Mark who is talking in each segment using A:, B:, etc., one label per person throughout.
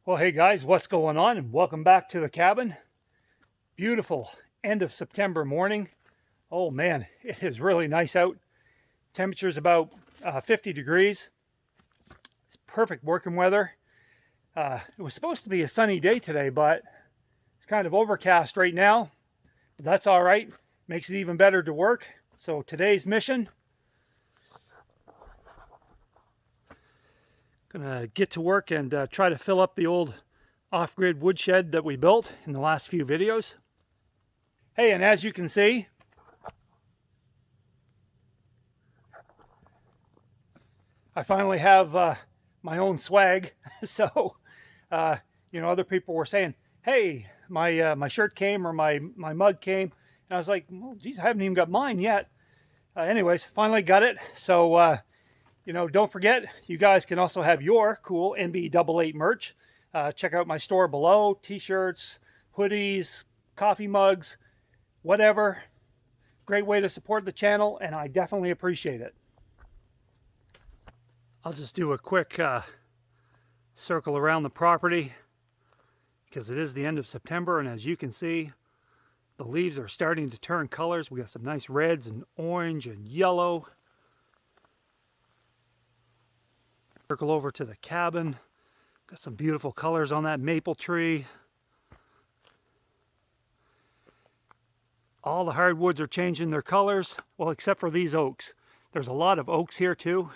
A: Well, hey guys, what's going on? And welcome back to the cabin. Beautiful end of September morning. Oh man, it is really nice out. Temperature's about 50 degrees. It's perfect working weather. It was supposed to be a sunny day today, but it's kind of overcast right now. But that's all right. Makes it even better to work. So today's mission, gonna get to work and try to fill up the old off-grid woodshed that we built in the last few videos. Hey, and as you can see, I finally have my own swag. So, other people were saying, "Hey, my shirt came or my mug came," and I was like, "Well, geez, I haven't even got mine yet." Anyways, finally got it. So, don't forget, you guys can also have your cool NB88 merch. Check out my store below. T-shirts, hoodies, coffee mugs, whatever. Great way to support the channel, and I definitely appreciate it. I'll just do a quick circle around the property because it is the end of September, and as you can see, the leaves are starting to turn colors. We got some nice reds and orange and yellow. Circle over to the cabin. Got some beautiful colors on that maple tree. All the hardwoods are changing their colors, well, except for these oaks. There's a lot of oaks here too.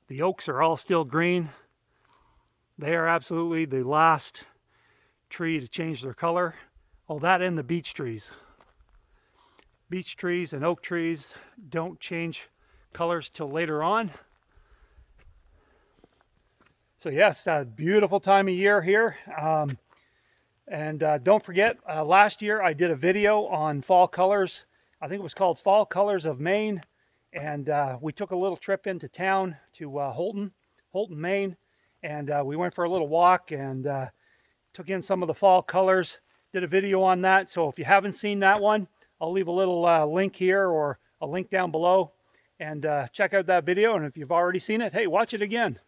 A: The oaks are all still green. They are absolutely the last tree to change their color. Oh, that and the beech trees. Beech trees and oak trees don't change colors till later on. So yes, a beautiful time of year here. And don't forget, last year I did a video on fall colors. I think it was called Fall Colors of Maine. And we took a little trip into town to Holton, Maine. And we went for a little walk and took in some of the fall colors. Did a video on that. So if you haven't seen that one, I'll leave a little link here or a link down below. And check out that video. And if you've already seen it, hey, watch it again.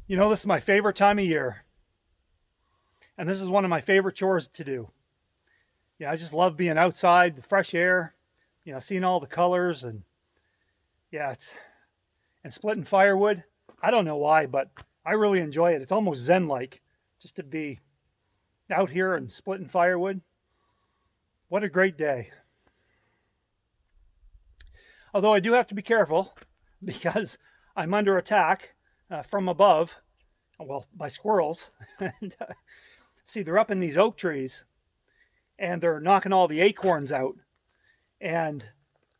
A: You know, this is my favorite time of year. And this is one of my favorite chores to do. Yeah, I just love being outside, the fresh air, seeing all the colors and and splitting firewood. I don't know why, but I really enjoy it. It's almost zen-like just to be out here and splitting firewood. What a great day. Although I do have to be careful because I'm under attack from above, well, by squirrels. And see, they're up in these oak trees and they're knocking all the acorns out. And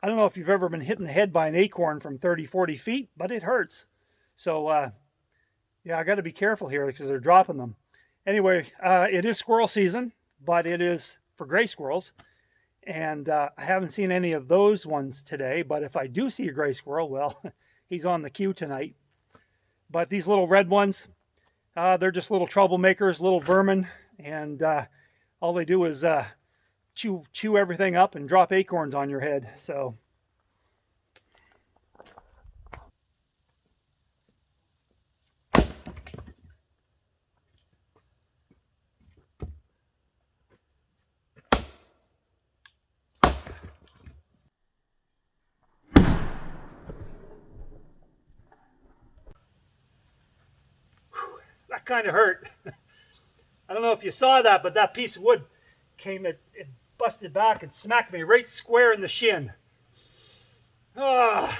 A: I don't know if you've ever been hit in the head by an acorn from 30, 40 feet, but it hurts. So, I got to be careful here because they're dropping them. Anyway, it is squirrel season, but it is for gray squirrels. And I haven't seen any of those ones today, but if I do see a gray squirrel, well, he's on the queue tonight. But these little red ones, they're just little troublemakers, little vermin, and all they do is chew everything up and drop acorns on your head. So that kind of hurt. I don't know if you saw that, but that piece of wood came, it busted back and smacked me right square in the shin. Ah.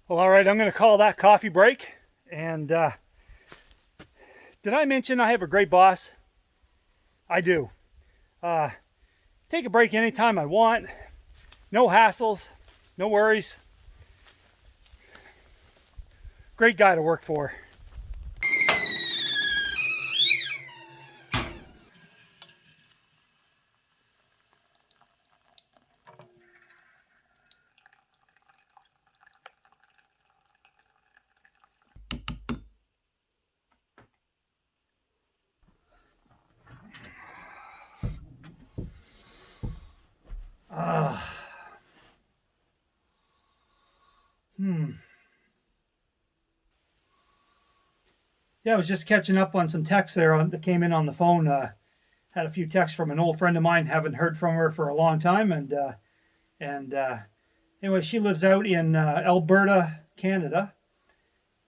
A: Well, all right, I'm going to call that coffee break. And did I mention I have a great boss? I do. Uh, Take a break anytime I want. No hassles, no worries. Great guy to work for. Uh, Yeah, I was just catching up on some texts there that came in on the phone. Had a few texts from an old friend of mine. Haven't heard from her for a long time, and anyway, she lives out in Alberta, Canada,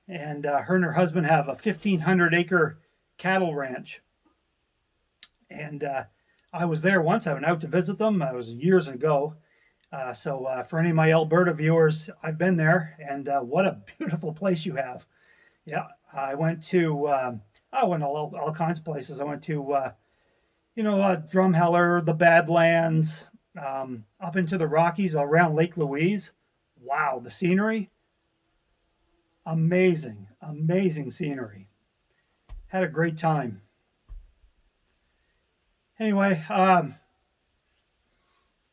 A: and her and her husband have a 1,500-acre cattle ranch. And I was there once. I went out to visit them. It was years ago. So for any of my Alberta viewers, I've been there, and what a beautiful place you have. Yeah, I went to I went all kinds of places. I went to Drumheller, the Badlands, up into the Rockies around Lake Louise. Wow, the scenery, amazing, amazing scenery. Had a great time. Anyway,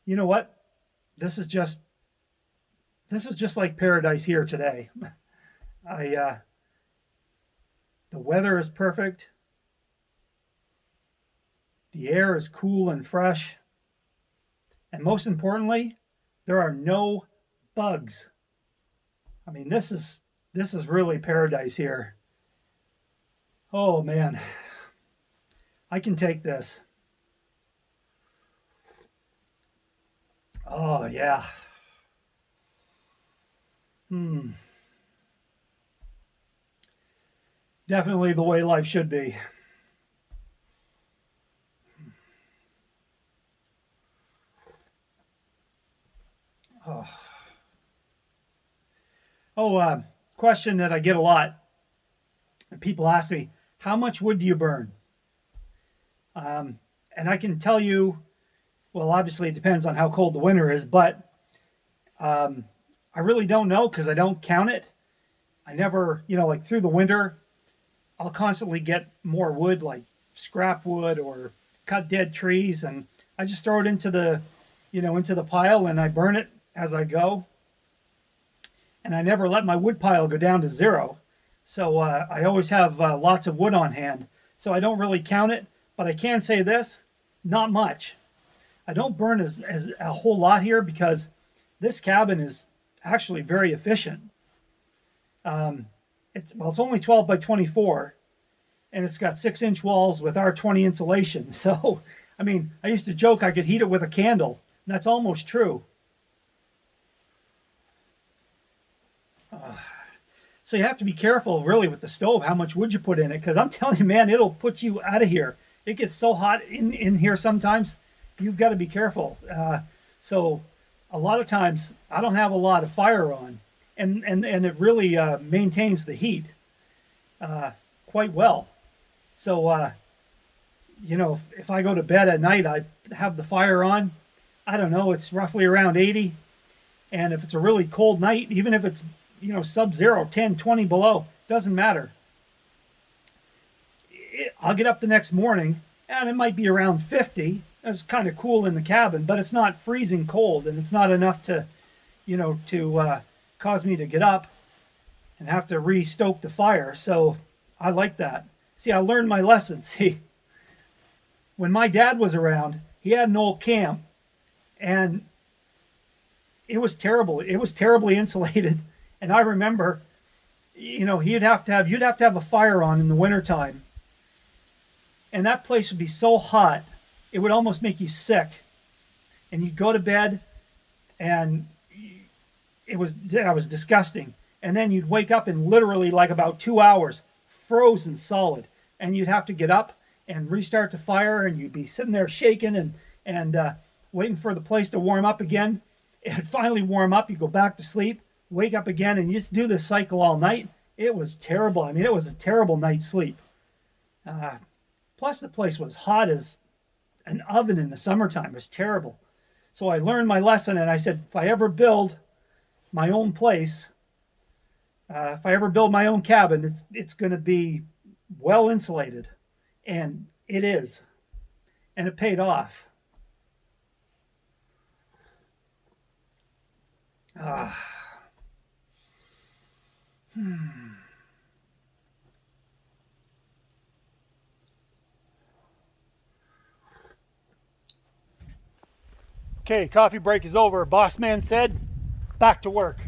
A: you know what? This is just like paradise here today. I The weather is perfect. The air is cool and fresh. And most importantly, there are no bugs. I mean, this is really paradise here. Oh man, I can take this. Oh yeah. Hmm. Definitely the way life should be. Oh, oh, question that I get a lot. People ask me, how much wood do you burn? And I can tell you, well, obviously it depends on how cold the winter is, but I really don't know because I don't count it. I never, like through the winter, I'll constantly get more wood, like scrap wood or cut dead trees, and I just throw it into the pile and I burn it as I go. And I never let my wood pile go down to zero. So I always have lots of wood on hand. So I don't really count it, but I can say this, not much. I don't burn as a whole lot here because this cabin is actually very efficient. It's only 12 by 24, and it's got 6-inch walls with R20 insulation. So, I mean, I used to joke I could heat it with a candle, and that's almost true. So you have to be careful, really, with the stove, how much wood you put in it, because I'm telling you, man, it'll put you out of here. It gets so hot in here sometimes, you've got to be careful. So a lot of times, I don't have a lot of fire on, and it really maintains the heat quite well. So, if I go to bed at night, I have the fire on. I don't know, it's roughly around 80. And if it's a really cold night, even if it's, sub-zero, 10, 20 below, doesn't matter. I'll get up the next morning, and it might be around 50. It's kind of cool in the cabin, but it's not freezing cold, and it's not enough to, cause me to get up and have to re-stoke the fire. So I like that. See, I learned my lesson. See, when my dad was around, he had an old camp, and it was terrible. It was terribly insulated. And I remember, you'd have to have a fire on in the wintertime. And that place would be so hot, it would almost make you sick. And you'd go to bed, and it was disgusting. And then you'd wake up in literally like about 2 hours, frozen solid. And you'd have to get up and restart the fire, and you'd be sitting there shaking and waiting for the place to warm up again. It'd finally warm up, you go back to sleep. wake up again, and you just do this cycle all night. It was terrible. I mean, it was a terrible night's sleep. Plus, the place was hot as an oven in the summertime. It was terrible. So I learned my lesson, and I said, if I ever build my own place, if I ever build my own cabin, it's going to be well insulated. And it is. And it paid off. Okay, coffee break is over. Boss man said, back to work.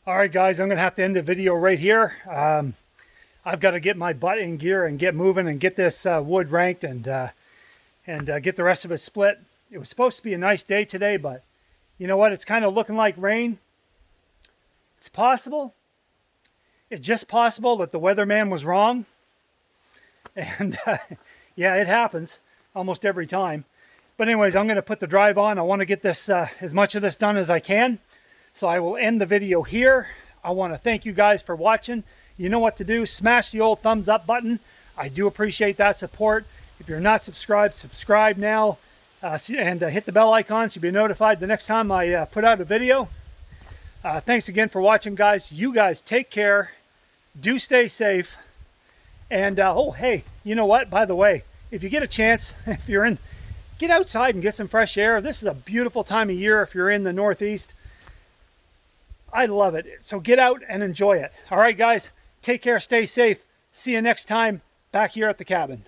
A: All right, guys, I'm going to have to end the video right here. I've got to get my butt in gear and get moving and get this wood ranked and get the rest of it split. It was supposed to be a nice day today, but you know what? It's kind of looking like rain. It's possible. It's just possible that the weatherman was wrong. And yeah, it happens almost every time. But anyways, I'm going to put the drive on. I want to get this as much of this done as I can. So I will end the video here. I want to thank you guys for watching. You know what to do. Smash the old thumbs up button. I do appreciate that support. If you're not subscribed, subscribe now. And hit the bell icon so you'll be notified the next time I put out a video. Thanks again for watching, guys. You guys take care. Do stay safe. And, oh, hey, you know what? By the way, if you get a chance, if you're in, get outside and get some fresh air. This is a beautiful time of year if you're in the Northeast. I love it. So get out and enjoy it. All right, guys, take care, stay safe. See you next time back here at the cabin.